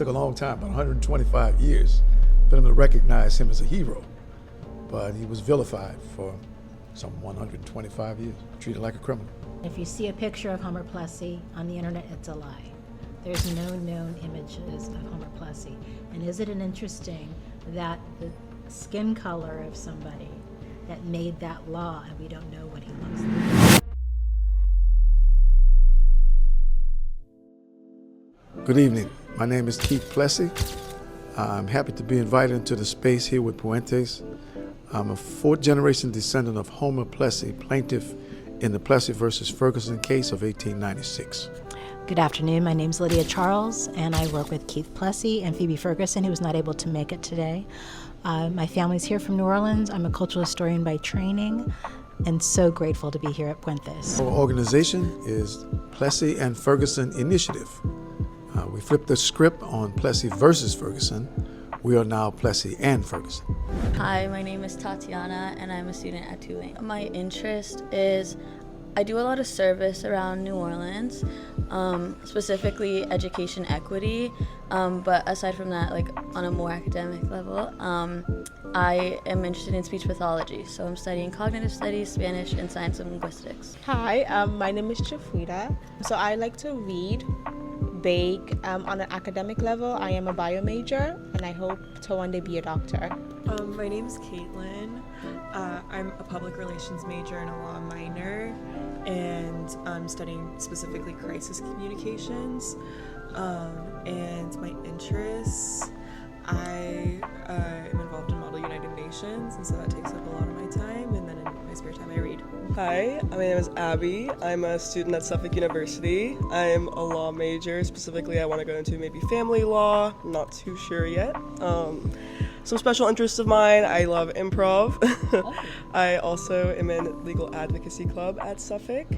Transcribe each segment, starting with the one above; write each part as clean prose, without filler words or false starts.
took a long time, about 125 years, for them to recognize him as a hero. But he was vilified for some 125 years, treated like a criminal. If you see a picture of Homer Plessy on the internet, it's a lie. There's no known images of Homer Plessy. And isn't it interesting that the skin color of somebody that made that law, and we don't know what he looks like? Good evening. My name is Keith Plessy. I'm happy to be invited into the space here with Puentes. I'm a fourth-generation descendant of Homer Plessy, plaintiff in the Plessy versus Ferguson case of 1896. Good afternoon. My name is Lydia Charles, and I work with Keith Plessy and Phoebe Ferguson, who was not able to make it today. My family's here from New Orleans. I'm a cultural historian by training, and so grateful to be here at Puentes. Our organization is Plessy and Ferguson Initiative. We flipped the script on Plessy versus Ferguson. We are now Plessy and Ferguson. Hi, my name is Tatiana, and I'm a student at Tulane. My interest is I do a lot of service around New Orleans, specifically education equity, but aside from that, like on a more academic level, I am interested in speech pathology, so I'm studying cognitive studies, Spanish, and science and linguistics. Hi, my name is Chafrida. So I like to read, bake. On an academic level, I am a bio major, and I hope to one day be a doctor. My name's Caitlin. I'm a public relations major and a law minor, and I'm studying specifically crisis communications. And my interests, I am involved in Model United Nations, and so that takes up a lot of my time, and then in my spare time I read. Hi, my name is Abby. I'm a student at Suffolk University. I'm a law major. Specifically, I want to go into maybe family law. I'm not too sure yet. Some special interests of mine, I love improv. I also am in legal advocacy club at Suffolk,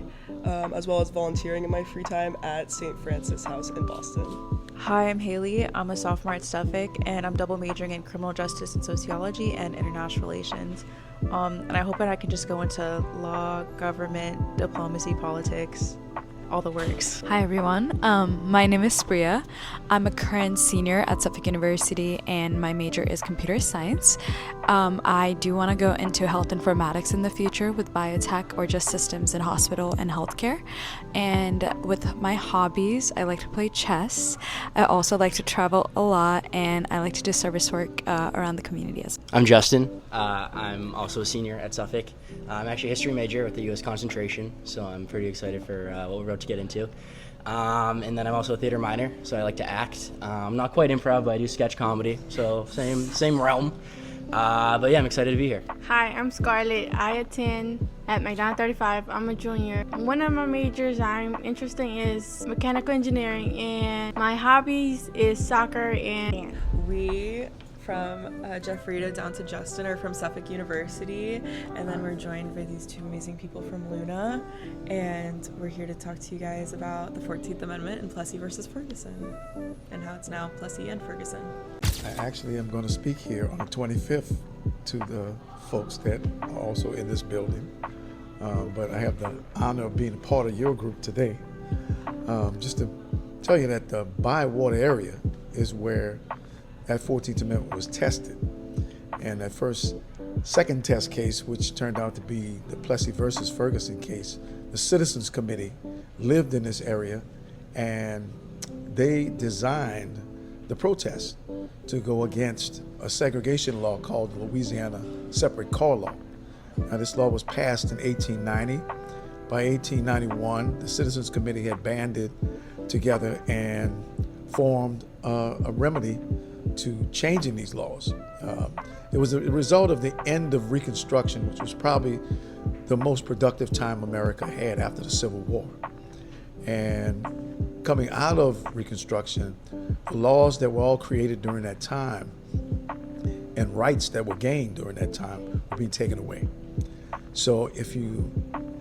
as well as volunteering in my free time at St. Francis House in Boston. Hi, I'm Haley. I'm a sophomore at Suffolk, and I'm double majoring in criminal justice and sociology and international relations. And I hope that I can just go into law, government, diplomacy, politics, all the works. Hi everyone, my name is Spria. I'm a current senior at Suffolk University and my major is computer science. I do want to go into health informatics in the future with biotech or just systems in hospital and healthcare. And with my hobbies, I like to play chess. I also like to travel a lot, and I like to do service work around the community. I'm Justin. I'm also a senior at Suffolk. I'm actually a history major with the U.S. concentration, so I'm pretty excited for what we're about to get into. And then I'm also a theater minor, so I like to act. I'm not quite improv, but I do sketch comedy, so same realm. But yeah, I'm excited to be here. Hi, I'm Scarlett. I attend at McDonald 35. I'm a junior. One of my majors I'm interested in is mechanical engineering, and my hobbies is soccer and dance. We, from Jeffrita down to Justin, are from Suffolk University, and then we're joined by these two amazing people from L.U.N.A, and we're here to talk to you guys about the 14th Amendment and Plessy versus Ferguson, and how it's now Plessy and Ferguson. I actually am going to speak here on the 25th to the folks that are also in this building, but I have the honor of being a part of your group today. Just to tell you that the Bywater area is where that 14th Amendment was tested. And that second test case, which turned out to be the Plessy versus Ferguson case, the Citizens Committee lived in this area, and they designed the protest to go against a segregation law called the Louisiana Separate Car Law. Now, this law was passed in 1890. By 1891, the Citizens Committee had banded together and formed a remedy to changing these laws. It was a result of the end of Reconstruction, which was probably the most productive time America had after the Civil War. And coming out of Reconstruction, the laws that were all created during that time and rights that were gained during that time were being taken away. So if you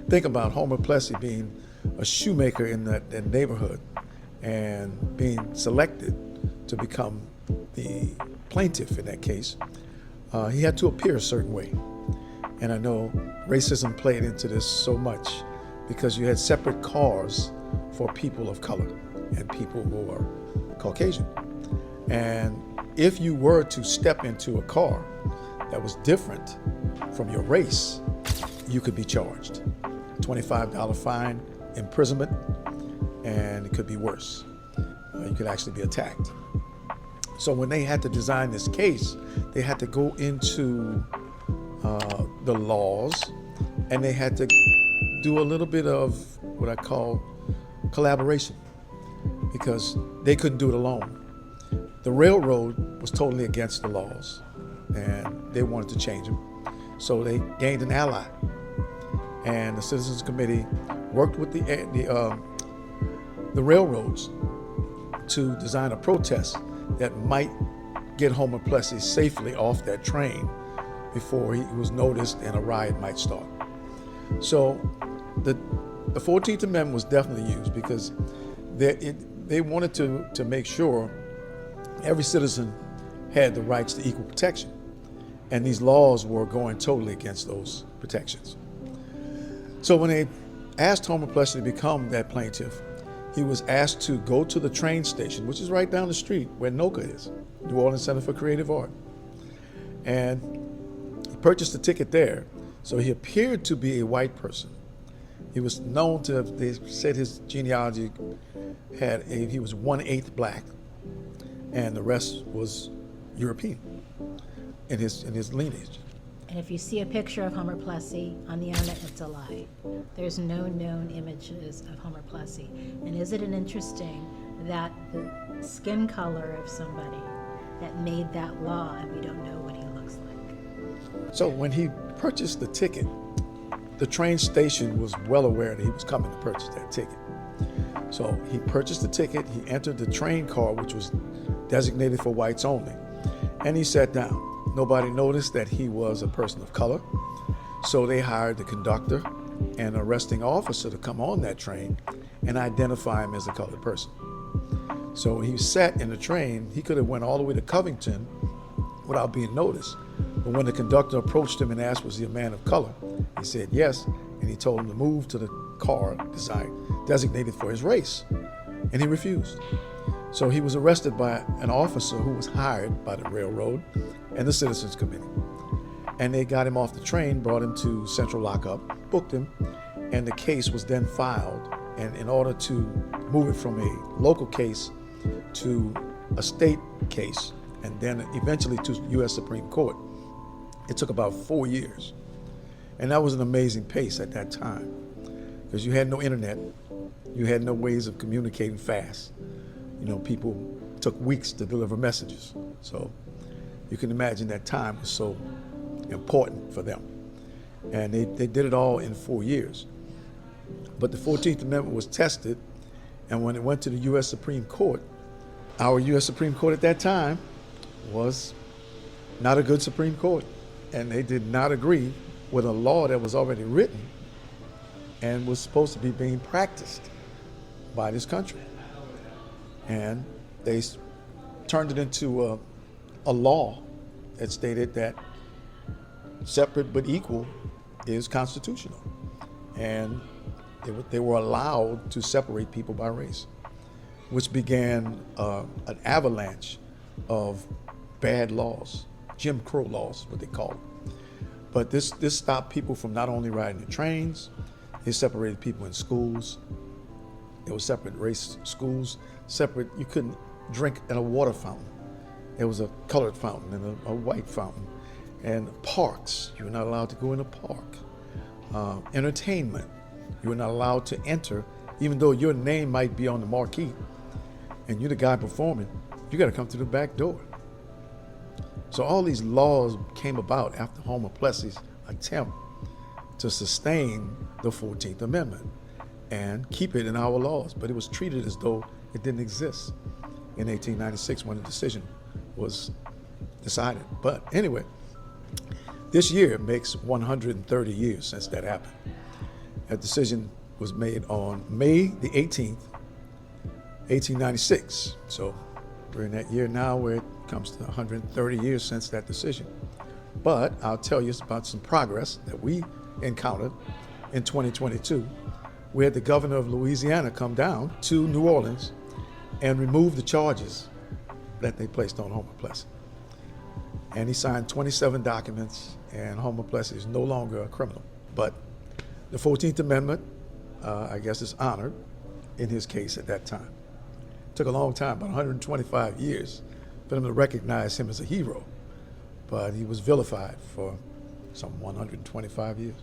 think about Homer Plessy being a shoemaker in that neighborhood and being selected to become the plaintiff in that case, he had to appear a certain way. And I know racism played into this so much because you had separate cars for people of color and people who are Caucasian. And if you were to step into a car that was different from your race, you could be charged. $25 fine, imprisonment, and it could be worse. You could actually be attacked. So when they had to design this case, they had to go into the laws, and they had to do a little bit of what I call collaboration, because they couldn't do it alone. The railroad was totally against the laws, and they wanted to change them. So they gained an ally, and the Citizens Committee worked with the railroads to design a protest that might get Homer Plessy safely off that train before he was noticed and a riot might start. So the 14th Amendment was definitely used because they wanted to make sure every citizen had the rights to equal protection. And these laws were going totally against those protections. So when they asked Homer Plessy to become that plaintiff, he was asked to go to the train station, which is right down the street where NOCA is, New Orleans Center for Creative Art. And he purchased a ticket there. So he appeared to be a white person. He was known to have, they said his genealogy he was 1/8 black, and the rest was European in his lineage. And if you see a picture of Homer Plessy on the internet, it's a lie. There's no known images of Homer Plessy. And isn't it interesting that the skin color of somebody that made that law, and we don't know what he looks like? So when he purchased the ticket, the train station was well aware that he was coming to purchase that ticket. So he purchased the ticket, he entered the train car, which was designated for whites only, and he sat down. Nobody noticed that he was a person of color, so they hired the conductor and arresting officer to come on that train and identify him as a colored person. So when he sat in the train, he could have went all the way to Covington without being noticed. But when the conductor approached him and asked, was he a man of color? He said yes, and he told him to move to the car designated for his race, and he refused. So he was arrested by an officer who was hired by the railroad and the Citizens Committee. And they got him off the train, brought him to central lockup, booked him, and the case was then filed. And in order to move it from a local case to a state case, and then eventually to U.S. Supreme Court, it took about 4 years. And that was an amazing pace at that time, because you had no internet, you had no ways of communicating fast. You know, people took weeks to deliver messages. So you can imagine that time was so important for them. And they did it all in 4 years. But the 14th Amendment was tested, and when it went to the U.S. Supreme Court, our U.S. Supreme Court at that time was not a good Supreme Court. And they did not agree with a law that was already written and was supposed to be being practiced by this country. And they turned it into a law that stated that separate but equal is constitutional. And they were allowed to separate people by race, which began an avalanche of bad laws, Jim Crow laws, what they call it. But this stopped people from not only riding the trains, it separated people in schools. There were separate race schools, separate, you couldn't drink at a water fountain. There was a colored fountain and a white fountain. And parks, you were not allowed to go in a park. Entertainment, you were not allowed to enter, even though your name might be on the marquee and you're the guy performing, you gotta come through the back door. So all these laws came about after Homer Plessy's attempt to sustain the 14th Amendment and keep it in our laws, but it was treated as though it didn't exist in 1896 when the decision was decided. But anyway, this year makes 130 years since that happened. That decision was made on May the 18th, 1896. So we're in that year now where it comes to 130 years since that decision. But I'll tell you about some progress that we encountered in 2022. We had the governor of Louisiana come down to New Orleans and remove the charges that they placed on Homer Plessy. And he signed 27 documents, and Homer Plessy is no longer a criminal. But the 14th Amendment, I guess, is honored in his case at that time. It took a long time, about 125 years, for them to recognize him as a hero. But he was vilified for some 125 years,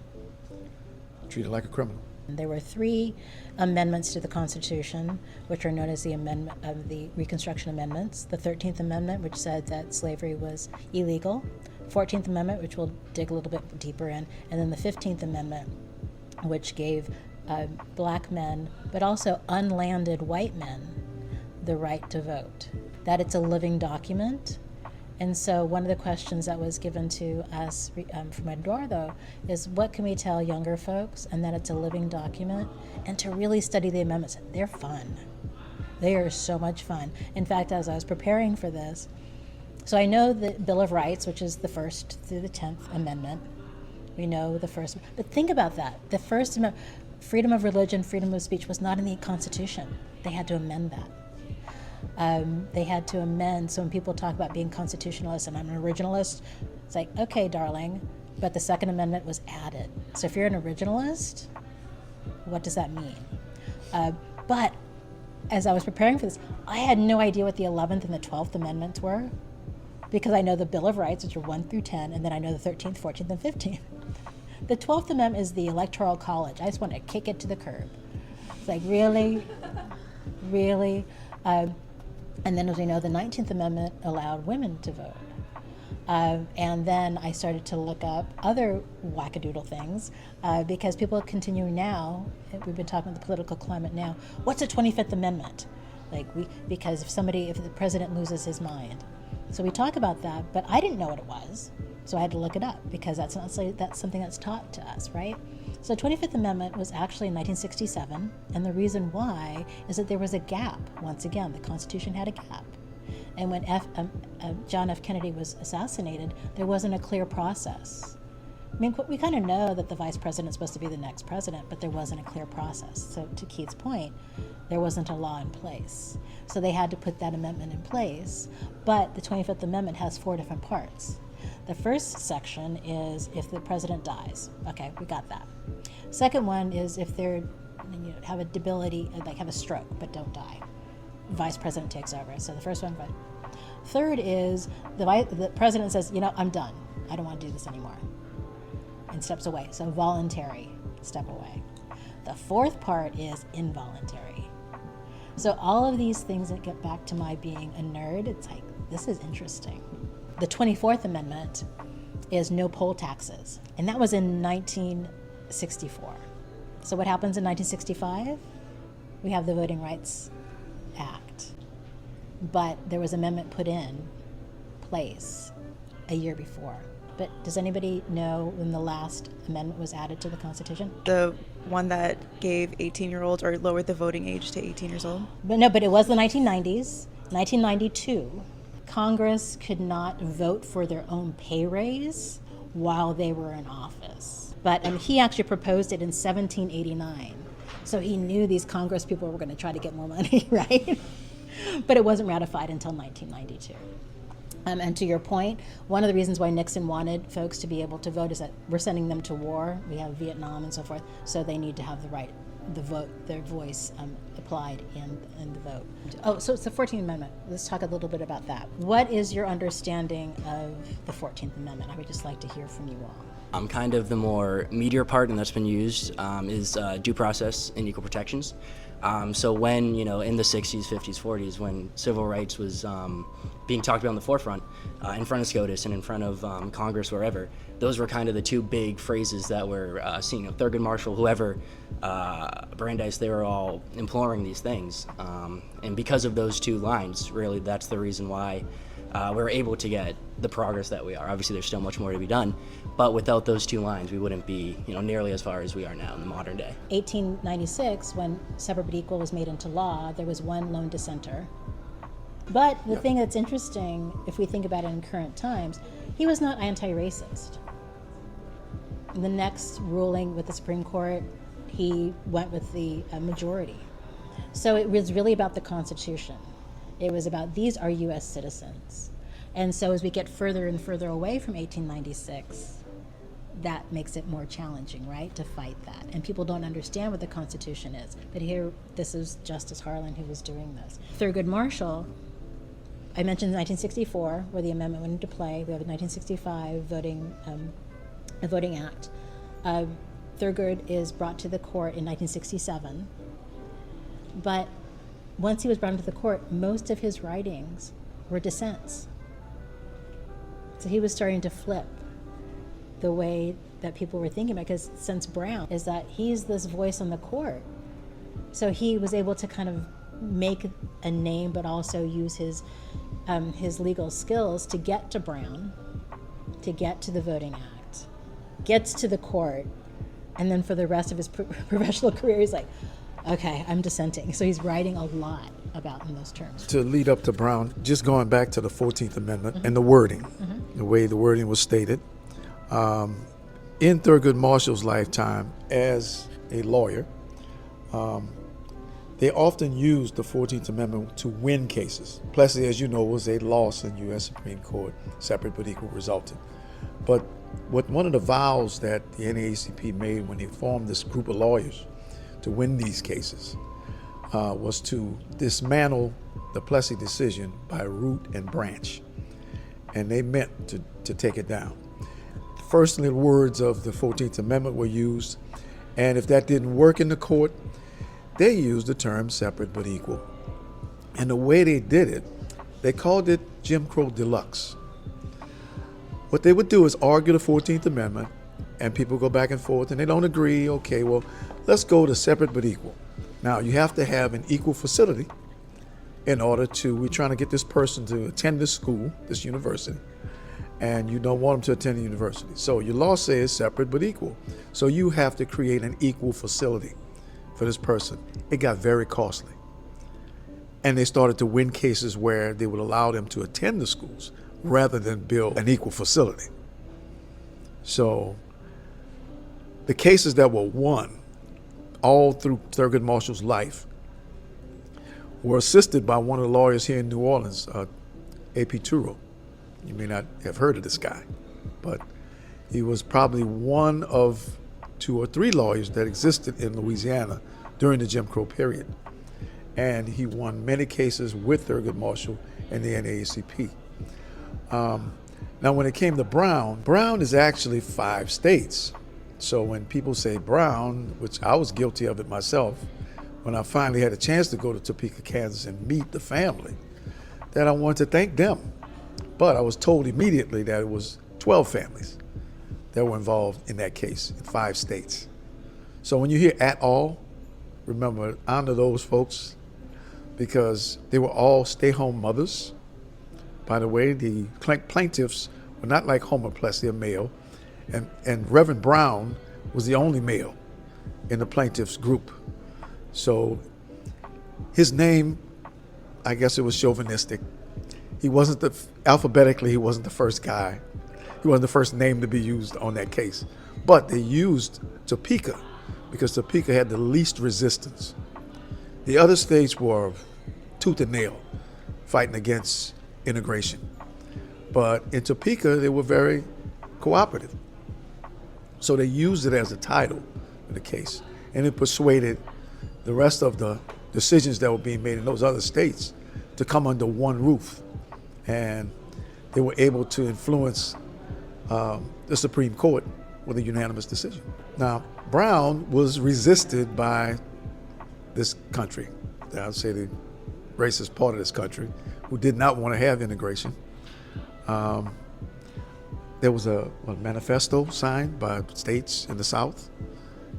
treated like a criminal. There were 3 amendments to the Constitution, which are known as the amendment of the Reconstruction Amendments. The 13th Amendment, which said that slavery was illegal. 14th Amendment, which we'll dig a little bit deeper in. And then the 15th Amendment, which gave black men, but also unlanded white men, the right to vote. That it's a living document. And so one of the questions that was given to us from Eduardo is, what can we tell younger folks? And that it's a living document, and to really study the amendments. They're fun. They are so much fun. In fact, as I was preparing for this, so I know the Bill of Rights, which is the 1st through the 10th Amendment. We know the first, but think about that. The First Amendment, freedom of religion, freedom of speech, was not in the Constitution. They had to amend that. They had to amend. So when people talk about being constitutionalist and I'm an originalist, it's like, okay, darling, but the Second Amendment was added. So if you're an originalist, what does that mean? But as I was preparing for this, I had no idea what the 11th and the 12th Amendments were, because I know the Bill of Rights, which are 1 through 10, and then I know the 13th, 14th, and 15th. The 12th Amendment is the Electoral College. I just want to kick it to the curb. It's like, really? Really? And then, as we know, the 19th Amendment allowed women to vote. And then I started to look up other wackadoodle things, because people continue now, we've been talking about the political climate now, what's the 25th Amendment? Because if the president loses his mind. So we talk about that, but I didn't know what it was. So I had to look it up, because that's something that's taught to us, right? So 25th Amendment was actually in 1967, and the reason why is that there was a gap. Once again, the Constitution had a gap. And when John F. Kennedy was assassinated, there wasn't a clear process. I mean, we kind of know that the vice president is supposed to be the next president, but there wasn't a clear process. So to Keith's point, there wasn't a law in place. So they had to put that amendment in place. But the 25th Amendment has 4 different parts. The first section is if the president dies. Okay, we got that. Second one is if they're, have a debility, like have a stroke, but don't die. Vice president takes over. So the first one. Third is the president says, I'm done. I don't want to do this anymore, and steps away. So voluntary step away. The fourth part is involuntary. So all of these things that get back to my being a nerd, it's like, this is interesting. The 24th Amendment is no poll taxes, and that was in 1964. So what happens in 1965? We have the Voting Rights Act, but there was an amendment put in place a year before. But does anybody know when the last amendment was added to the Constitution? The one that gave 18-year-olds or lowered the voting age to 18 years old? But it was the 1990s. 1992, Congress could not vote for their own pay raise while they were in office. But he actually proposed it in 1789. So he knew these Congress people were going to try to get more money, right? But it wasn't ratified until 1992. And to your point, one of the reasons why Nixon wanted folks to be able to vote is that we're sending them to war. We have Vietnam and so forth, so they need to have the right, the vote, their voice applied in the vote. Oh, so it's the 14th Amendment. Let's talk a little bit about that. What is your understanding of the 14th Amendment? I would just like to hear from you all. Kind of the more meatier part, and that's been used, is due process and equal protections. So when, in the 60s, 50s, 40s, when civil rights was being talked about in the forefront, in front of SCOTUS and in front of Congress, wherever, those were kind of the two big phrases that were seen. Thurgood Marshall, whoever, Brandeis, they were all imploring these things. And because of those two lines, really, that's the reason why we're able to get the progress that we are. Obviously, there's still much more to be done, but without those two lines, we wouldn't be, nearly as far as we are now in the modern day. 1896, when separate but equal was made into law, there was one lone dissenter. But the thing that's interesting, if we think about it in current times, he was not anti-racist. The next ruling with the Supreme Court, he went with the majority. So it was really about the Constitution. It was about, these are U.S. citizens. And so as we get further and further away from 1896, that makes it more challenging, right, to fight that. And people don't understand what the Constitution is. But here, this is Justice Harlan who was doing this. Thurgood Marshall, I mentioned 1964, where the amendment went into play. We have a 1965 Voting Act. Thurgood is brought to the court in 1967. But once he was brought into the court, most of his writings were dissents. So he was starting to flip the way that people were thinking about, because since Brown is that he's this voice on the court. So he was able to kind of make a name, but also use his legal skills to get to Brown, to get to the Voting Act, gets to the court, and then for the rest of his professional career, he's like, okay, I'm dissenting. So he's writing a lot about in those terms. To lead up to Brown, just going back to the 14th Amendment and the wording, the way the wording was stated. In Thurgood Marshall's lifetime as a lawyer, they often used the 14th Amendment to win cases. Plessy, as you know, was a loss in U.S. Supreme Court, separate but equal resulted. But one of the vows that the NAACP made when they formed this group of lawyers to win these cases was to dismantle the Plessy decision by root and branch. And they meant to take it down. First little words of the 14th Amendment were used, and if that didn't work in the court, they used the term separate but equal. And the way they did it, they called it Jim Crow Deluxe. What they would do is argue the 14th Amendment, and people go back and forth, and they don't agree. Okay, well, let's go to separate but equal. Now, you have to have an equal facility in order to, we're trying to get this person to attend this school, this university, and you don't want them to attend the university. So your law says separate but equal. So you have to create an equal facility for this person. It got very costly. And they started to win cases where they would allow them to attend the schools rather than build an equal facility. So the cases that were won all through Thurgood Marshall's life were assisted by one of the lawyers here in New Orleans, A.P. Turo. You may not have heard of this guy, but he was probably one of 2 or 3 lawyers that existed in Louisiana during the Jim Crow period. And he won many cases with Thurgood Marshall and the NAACP. Now, when it came to Brown, Brown is actually 5 states. So when people say Brown, which I was guilty of it myself, when I finally had a chance to go to Topeka, Kansas and meet the family, that I wanted to thank them. But I was told immediately that it was 12 families that were involved in that case in 5 states. So when you hear at all, remember, honor those folks because they were all stay-home mothers. By the way, the plaintiffs were not like Homer Plessy, a male, and Reverend Brown was the only male in the plaintiffs group. So his name, I guess it was chauvinistic. He wasn't alphabetically, he wasn't the first guy. He wasn't the first name to be used on that case. But they used Topeka because Topeka had the least resistance. The other states were tooth and nail fighting against integration. But in Topeka, they were very cooperative. So they used it as a title in the case. And it persuaded the rest of the decisions that were being made in those other states to come under one roof. And they were able to influence the Supreme Court with a unanimous decision. Now, Brown was resisted by this country, I would say the racist part of this country, who did not want to have integration. There was a manifesto signed by states in the South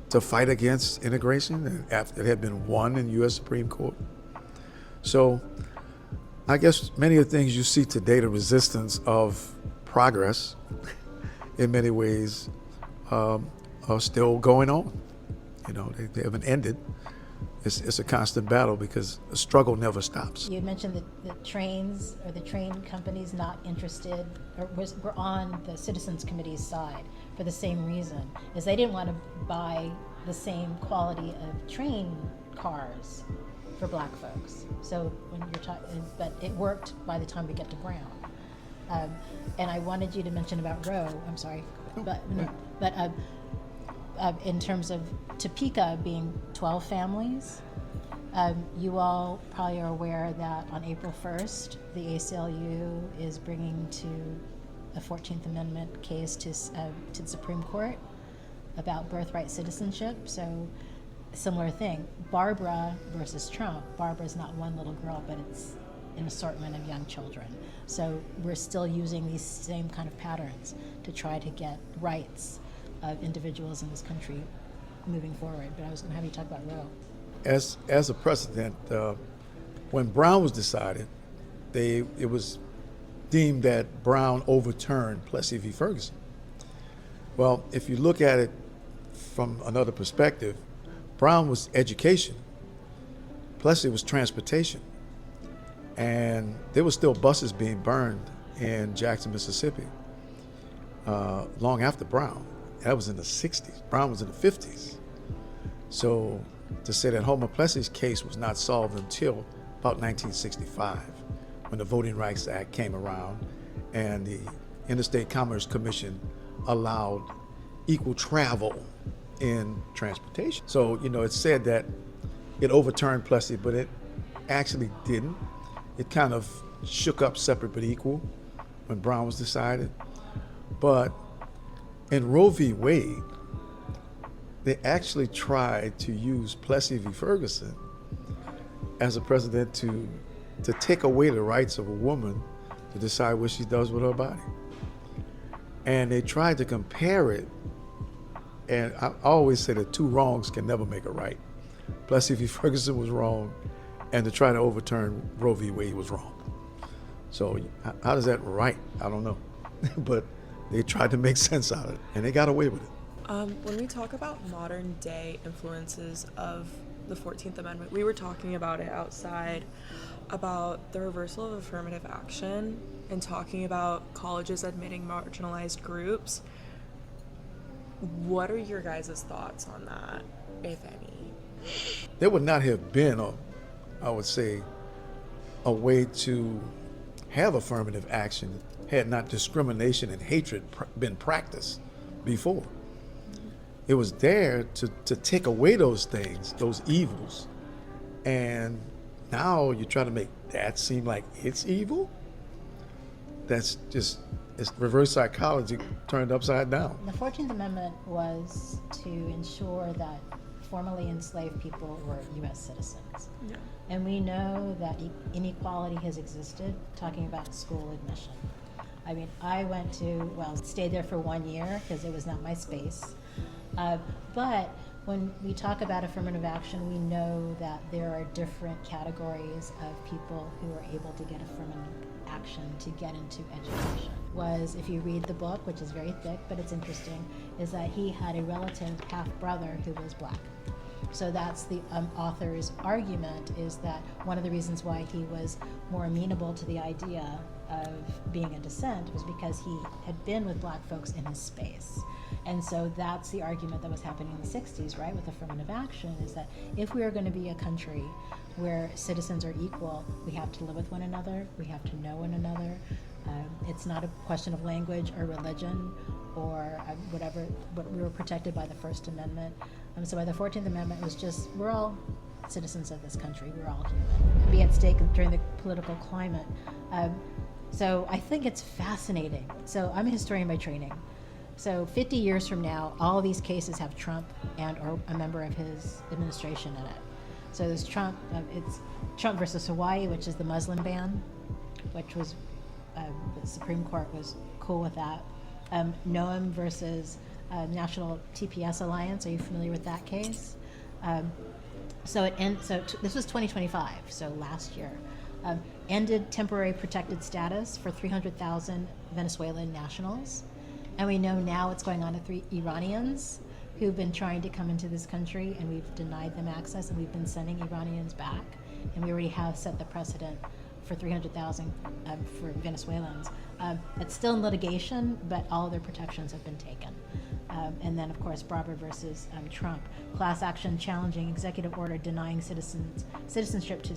to fight against integration, and after it had been won in U.S. Supreme Court. So I guess many of the things you see today, the resistance of progress, in many ways, are still going on. You know, they haven't ended. It's a constant battle because the struggle never stops. You mentioned the trains or the train companies not interested or were on the Citizens Committee's side for the same reason, is they didn't want to buy the same quality of train cars for black folks. So when you're talking, but it worked by the time we get to Brown. And I wanted you to mention about Roe. I'm sorry, but in terms of Topeka being 12 families, you all probably are aware that on April 1st, the ACLU is bringing to a 14th Amendment case to the Supreme Court about birthright citizenship. So similar thing, Barbara versus Trump. Barbara's not one little girl, but it's an assortment of young children. So we're still using these same kind of patterns to try to get rights of individuals in this country moving forward. But I was going to have you talk about Roe. As a precedent, when Brown was decided, it was deemed that Brown overturned Plessy V Ferguson. Well, if you look at it from another perspective, Brown was education, Plessy was transportation, and there were still buses being burned in Jackson, Mississippi, long after Brown. That was in the 60s. Brown was in the 50s. So to say that Homer Plessy's case was not solved until about 1965, when the Voting Rights Act came around and the Interstate Commerce Commission allowed equal travel in transportation. So, it's said that it overturned Plessy, but it actually didn't. It kind of shook up separate but equal when Brown was decided. But in Roe v. Wade, they actually tried to use Plessy v. Ferguson as a precedent to take away the rights of a woman to decide what she does with her body. And they tried to compare it, and I always say that two wrongs can never make a right. Plessy v. Ferguson was wrong, and to try to overturn Roe v. Wade was wrong. So how does that right? I don't know. But they tried to make sense out of it, and they got away with it. When we talk about modern day influences of the 14th Amendment, we were talking about it outside, about the reversal of affirmative action and talking about colleges admitting marginalized groups. What are your guys' thoughts on that, if any? There would not have been, I would say, a way to have affirmative action had not discrimination and hatred been practiced before. It was there to take away those things, those evils, and now you try to make that seem like it's evil? It's reverse psychology turned upside down. The 14th Amendment was to ensure that formerly enslaved people were U.S. citizens. Yeah. And we know that inequality has existed, talking about school admission. I mean, I stayed there for 1 year because it was not my space. But when we talk about affirmative action, we know that there are different categories of people who are able to get affirmative action to get into education. If you read the book, which is very thick, but it's interesting, is that he had a relative half-brother who was black. So that's the author's argument, is that one of the reasons why he was more amenable to the idea of being a descent was because he had been with black folks in his space. And so that's the argument that was happening in the 60s, right, with affirmative action, is that if we are going to be a country where citizens are equal, we have to live with one another, we have to know one another. It's not a question of language or religion or whatever, but we were protected by the First Amendment. So by the 14th Amendment, it was just, we're all citizens of this country, we're all human. Be at stake during the political climate. So I think it's fascinating. So I'm a historian by training. So 50 years from now, all these cases have Trump and or a member of his administration in it. So there's Trump, it's Trump versus Hawaii, which is the Muslim ban, which was, the Supreme Court was cool with that. Noam versus National TPS Alliance, are you familiar with that case? This was 2025, so last year. Ended temporary protected status for 300,000 Venezuelan nationals. And we know now what's going on to 3 Iranians who've been trying to come into this country, and we've denied them access, and we've been sending Iranians back. And we already have set the precedent for $300,000 for Venezuelans. It's still in litigation, but all of their protections have been taken. And then, of course, Barber versus Trump, class action challenging executive order denying citizenship to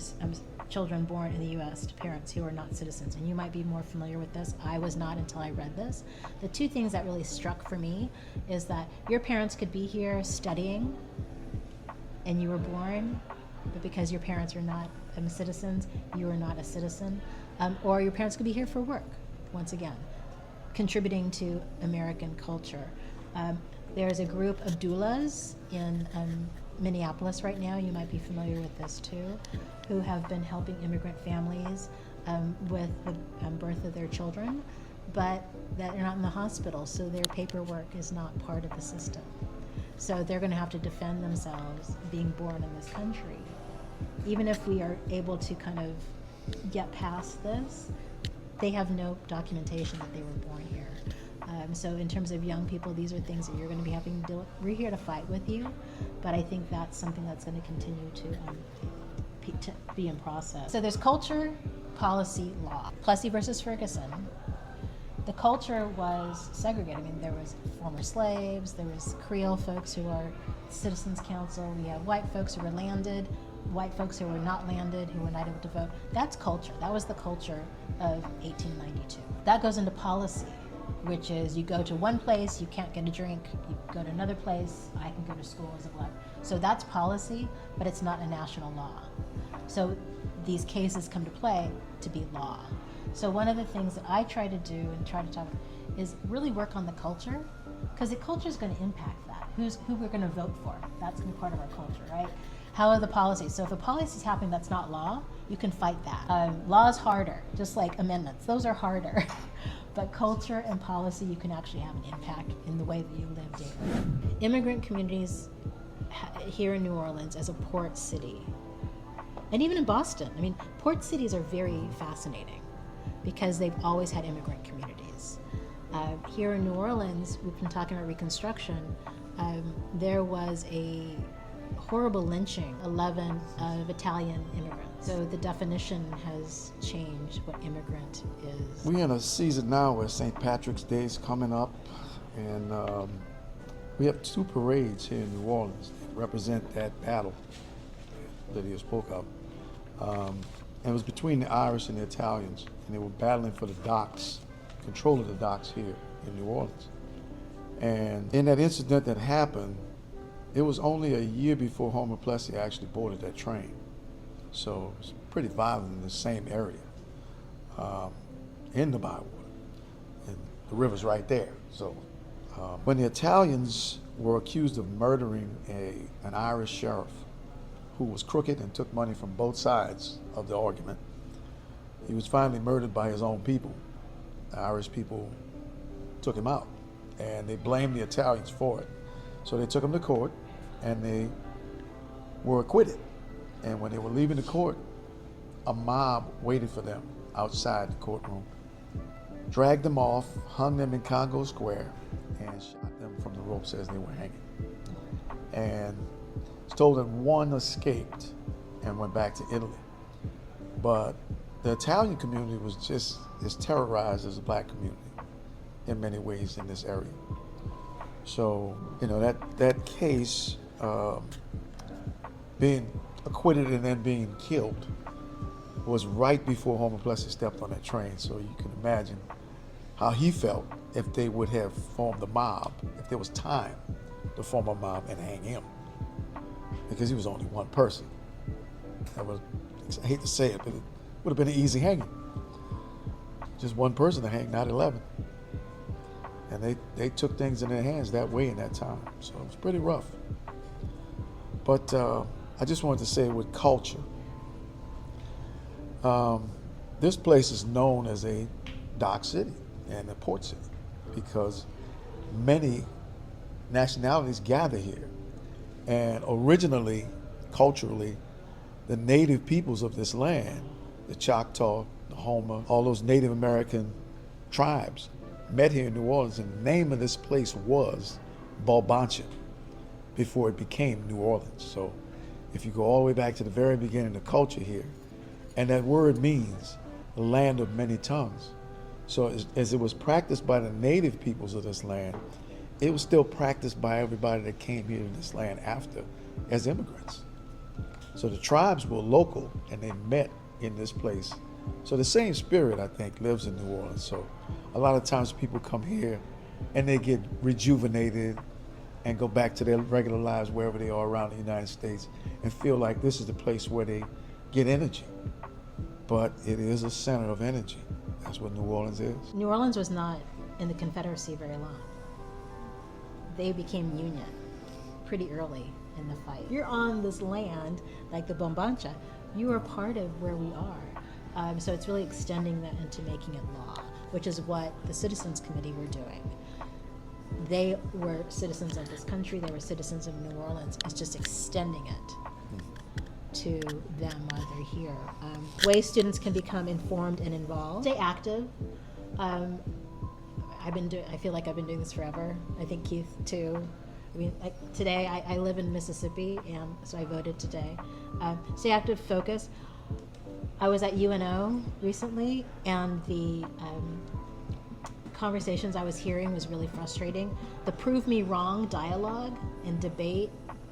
children born in the U.S. to parents who are not citizens. And you might be more familiar with this. I was not until I read this. The two things that really struck for me is that your parents could be here studying, and you were born, but because your parents are not citizens, you are not a citizen. Or your parents could be here for work, once again, contributing to American culture. There's a group of doulas in Minneapolis right now, you might be familiar with this too, who have been helping immigrant families with the birth of their children, but that are not in the hospital, so their paperwork is not part of the system. So they're going to have to defend themselves being born in this country. Even if we are able to kind of get past this, they have no documentation that they were born here. So in terms of young people, these are things that you're going to be having to deal with. We're here to fight with you, but I think that's something that's going to continue to be in process. So there's culture, policy, law. Plessy versus Ferguson. The culture was segregated. I mean, there was former slaves, there was Creole folks who are Citizens Council, we have white folks who were landed, white folks who were not landed, who were not able to vote. That's culture. That was the culture of 1892. That goes into policy, which is you go to one place, you can't get a drink, you go to another place, I can go to school as a black. So that's policy, but it's not a national law. So these cases come to play to be law. So one of the things that I try to do and try to talk is really work on the culture, because the culture is going to impact that. Who we're going to vote for. That's going to be part of our culture, right? How are the policies? So if a policy is happening that's not law, you can fight that. Law is harder, just like amendments. Those are harder. But culture and policy, you can actually have an impact in the way that you live daily. Immigrant communities here in New Orleans as a port city, and even in Boston. I mean, port cities are very fascinating because they've always had immigrant communities. Here in New Orleans, we've been talking about Reconstruction. There was a horrible lynching, 11 of Italian immigrants. So the definition has changed what immigrant is. We're in a season now where St. Patrick's Day is coming up, and we have two parades here in New Orleans that represent that battle that Lydia spoke of. And it was between the Irish and the Italians, and they were battling for the docks, control of the docks here in New Orleans. And in that incident that happened, it was only a year before Homer Plessy actually boarded that train. So it was pretty violent in the same area, in the Bywater. And the river's right there. So when the Italians were accused of murdering an Irish sheriff who was crooked and took money from both sides of the argument, he was finally murdered by his own people. The Irish people took him out, and they blamed the Italians for it. So they took him to court, and they were acquitted. And when they were leaving the court, a mob waited for them outside the courtroom, dragged them off, hung them in Congo Square, and shot them from the ropes as they were hanging. And it's told that one escaped and went back to Italy. But the Italian community was just as terrorized as the black community in many ways in this area. So, you know, that case, being acquitted and then being killed, was right before Homer Plessy stepped on that train. So you can imagine how he felt if they would have formed a mob, if there was time to form a mob and hang him, because he was only one person. That was, I hate to say it, but it would have been an easy hanging. Just one person to hang, not 11. And they took things in their hands that way in that time. So it was pretty rough. But I just wanted to say with culture, this place is known as a dock city and a port city because many nationalities gather here. And originally, culturally, the native peoples of this land, the Choctaw, the Houma, all those Native American tribes met here in New Orleans, and the name of this place was Balbancha before it became New Orleans. So if you go all the way back to the very beginning of culture here, and that word means the land of many tongues. So as it was practiced by the native peoples of this land, it was still practiced by everybody that came here to this land after as immigrants. So the tribes were local and they met in this place. So the same spirit, I think, lives in New Orleans. So a lot of times people come here and they get rejuvenated and go back to their regular lives wherever they are around the United States and feel like this is the place where they get energy. But it is a center of energy. That's what New Orleans is. New Orleans was not in the Confederacy very long. They became Union pretty early in the fight. You're on this land, like the Bombancha, you are part of where we are. So it's really extending that into making it law, which is what the Citizens Committee were doing. They were citizens of this country, they were citizens of New Orleans. It's just extending it to them while they're here. Ways students can become informed and involved. Stay active. I feel like I've been doing this forever. I think Keith too. I mean, today I live in Mississippi, and so I voted today. Stay active, focus. I was at UNO recently, and the conversations I was hearing was really frustrating. The prove me wrong dialogue and debate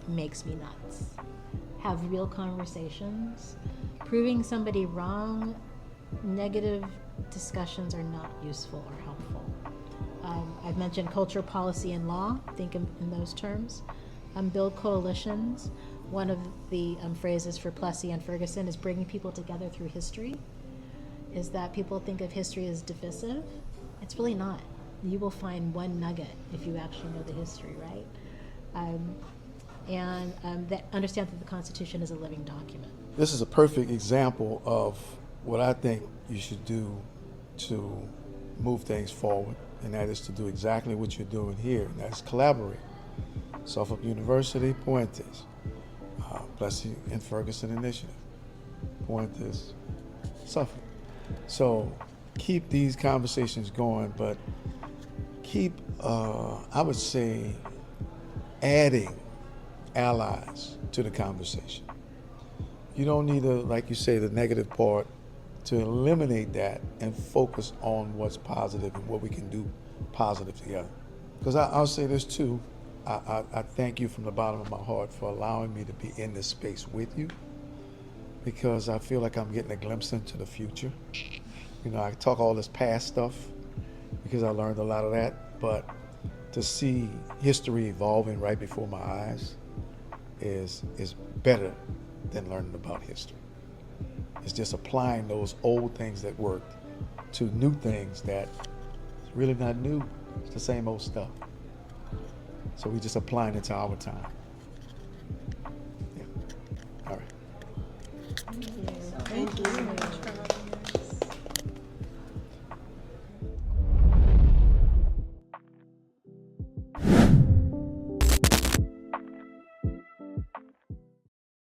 makes me nuts. Have real conversations. Proving somebody wrong, negative discussions are not useful or helpful. I've mentioned culture, policy, and law. Think in those terms. Build coalitions. One of the phrases for Plessy and Ferguson is bringing people together through history. Is that people think of history as divisive? It's really not. You will find one nugget if you actually know the history, right? That understand that the Constitution is a living document. This is a perfect example of what I think you should do to move things forward, and that is to do exactly what you're doing here, and that's collaborate. Suffolk University, Puentes, Plessy and Ferguson Initiative, Puentes, Suffolk. So keep these conversations going, but keep, I would say, adding allies to the conversation. You don't need to, like you say, the negative part, to eliminate that and focus on what's positive and what we can do positive together. Because I'll say this too, I thank you from the bottom of my heart for allowing me to be in this space with you, because I feel like I'm getting a glimpse into the future. You know, I talk all this past stuff because I learned a lot of that, but to see history evolving right before my eyes is better than learning about history. It's just applying those old things that worked to new things that is really not new. It's the same old stuff. So we're just applying it to our time.